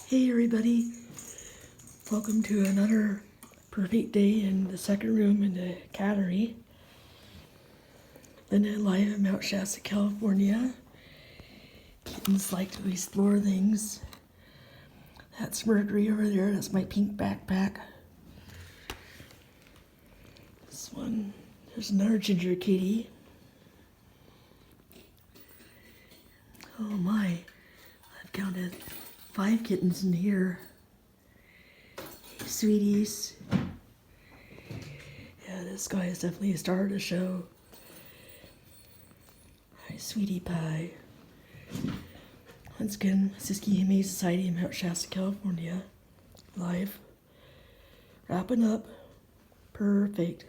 Hey everybody, welcome to another perfect day in the second room in the cattery. Linda live in Mount Shasta, California. Kittens like to explore things. That's Mercury over there, that's my pink backpack. This one, there's another ginger kitty. Oh my, I've counted 5 kittens in here. Hey, sweeties. Yeah, this guy is definitely a star of the show. Hi, sweetie pie. Once again, Siskiyou Humane Society in Mount Shasta, California. Live. Wrapping up. Perfect.